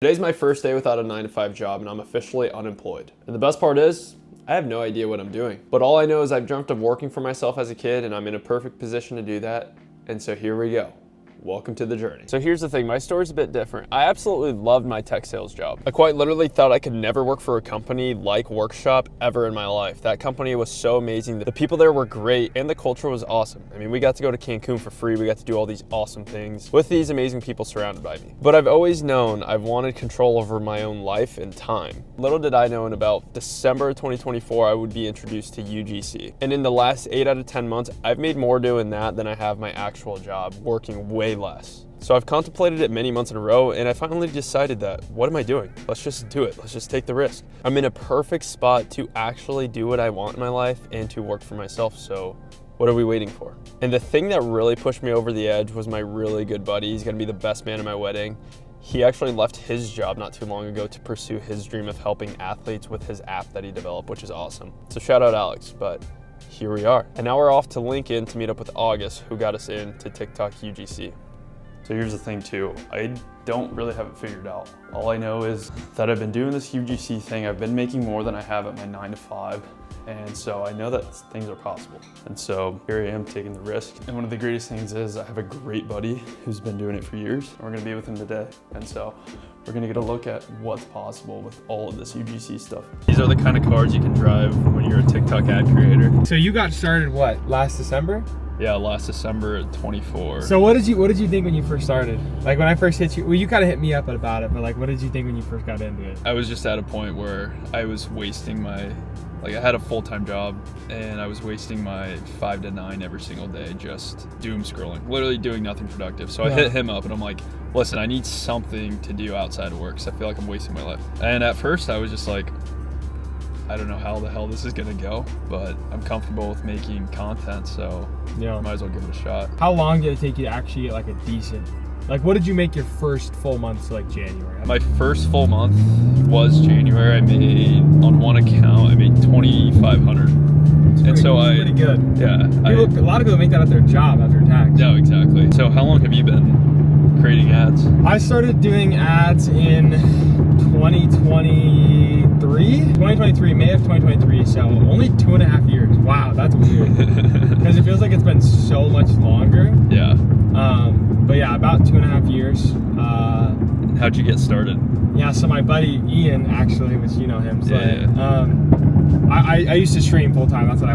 Today's my first day without a 9-to-5 job and I'm officially unemployed. And the best part is, I have no idea what I'm doing. But all I know is I've dreamt of working for myself as a kid and I'm in a perfect position to do that. And so here we go. Welcome to the journey. So here's the thing, my story's a bit different. I absolutely loved my tech sales job. I quite literally thought I could never work for a company like Workshop ever in my life. That company was so amazing. The people there were great and the culture was awesome. I mean, we got to go to Cancun for free. We got to do all these awesome things with these amazing people surrounded by me. But I've always known I've wanted control over my own life and time. Little did I know in about December 2024, I would be introduced to UGC. And in the last 8 out of 10 months, I've made more doing that than I have my actual job, working way less. So I've contemplated it many months in a row and I finally decided that, what am I doing? Let's just do it. Let's just take the risk. I'm in a perfect spot to actually do what I want in my life and to work for myself. So what are we waiting for? And the thing that really pushed me over the edge was my really good buddy. He's gonna be the best man at my wedding. He actually left his job not too long ago to pursue his dream of helping athletes with his app that he developed, which is awesome. So shout out Alex, but here we are. And now we're off to Lincoln to meet up with August, who got us into TikTok UGC. So here's the thing too, I don't really have it figured out. All I know is that I've been doing this UGC thing. I've been making more than I have at my 9-to-5. And so I know that things are possible. And so here I am taking the risk. And one of the greatest things is I have a great buddy who's been doing it for years. We're gonna be with him today. And so we're gonna get a look at what's possible with all of this UGC stuff. These are the kind of cars you can drive when you're a TikTok ad creator. So you got started what, last December? Yeah, last December 24. So what did you think when you first started? Like when I first hit you, well, you kind of hit me up about it, but like what did you think when you first got into it? I was just at a point where I was wasting I had a full-time job and I was wasting my 5 to 9 every single day just doom scrolling, literally doing nothing productive. So I hit him up and I'm like, listen, I need something to do outside of work because I feel like I'm wasting my life. And at first I was just like, I don't know how the hell this is gonna go, but I'm comfortable with making content, so yeah, might as well give it a shot. How long did it take you to actually get like a decent, like what did you make your first full month, so like January? My first full month was January. I made, on one account, I made $2,500. And so pretty good. Yeah. A lot of people make that at their job after tax. Yeah, exactly. So how long have you been creating ads? I started doing ads in 2023, May of 2023, so only 2.5 years. Wow, that's weird. Because it feels like it's been so much longer. Yeah. But yeah, about 2.5 years. How'd you get started? Yeah, so my buddy Ian, actually, which you know him, so Yeah. I used to stream full time. That's what I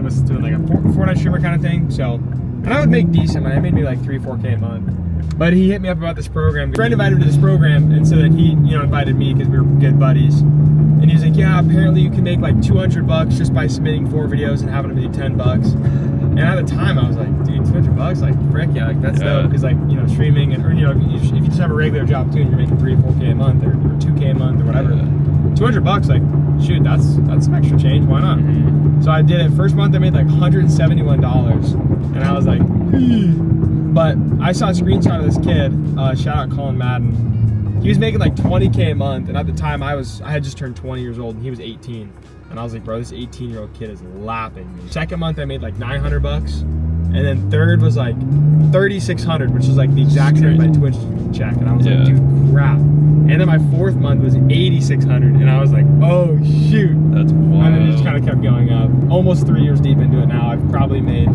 was doing, like a Fortnite streamer kind of thing. So, and I would make decent money. I made me like 3-4K a month. But he hit me up about this program. A friend invited him to this program, and so then he, invited me because we were good buddies. And he was like, yeah, apparently you can make like $200 just by submitting 4 videos and having them do $10. And at the time, I was like, dude, $200? Like, frick yeah, like that's dope. Because like, streaming and, if you just have a regular job too and you're making 3-4K a month or 2K a month or whatever, $200, like, shoot, that's some extra change. Why not? Mm-hmm. So I did it. First month I made like $171, and I was like, but I saw a screenshot of this kid. Shout out Colin Madden. He was making like 20K a month, and at the time I had just turned 20 years old, and he was 18. And I was like, bro, this 18-year-old kid is lapping me. Second month I made like $900, and then third was like $3,600, which is like the exact same my Twitch check. And I was like, dude, crap. And then my fourth month was $8,600, and I was like, oh shoot. That's wild. And then it just kind of kept going up. Almost 3 years deep into it now, I've probably made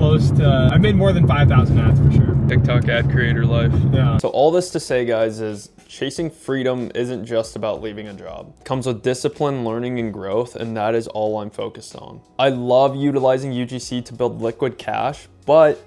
I've made more than 5,000 ads for sure. TikTok ad creator life. Yeah. So all this to say, guys, is chasing freedom isn't just about leaving a job. It comes with discipline, learning, and growth, and that is all I'm focused on. I love utilizing UGC to build liquid cash, but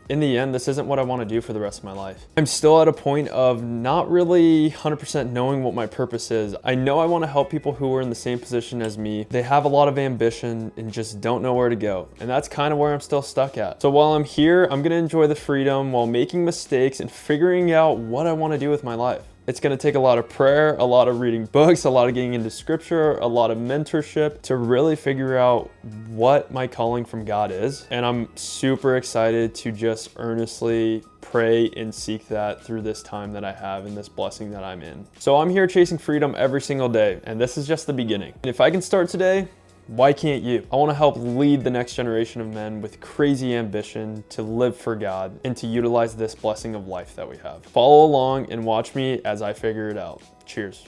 in the end, this isn't what I want to do for the rest of my life. I'm still at a point of not really 100% knowing what my purpose is. I know I want to help people who are in the same position as me. They have a lot of ambition and just don't know where to go. And that's kind of where I'm still stuck at. So while I'm here, I'm going to enjoy the freedom while making mistakes and figuring out what I want to do with my life. It's gonna take a lot of prayer, a lot of reading books, a lot of getting into scripture, a lot of mentorship to really figure out what my calling from God is. And I'm super excited to just earnestly pray and seek that through this time that I have and this blessing that I'm in. So I'm here chasing freedom every single day, and this is just the beginning. And if I can start today, Why can't you? I want to help lead the next generation of men with crazy ambition to live for God and to utilize this blessing of life that we have. Follow along and watch me as I figure it out. Cheers.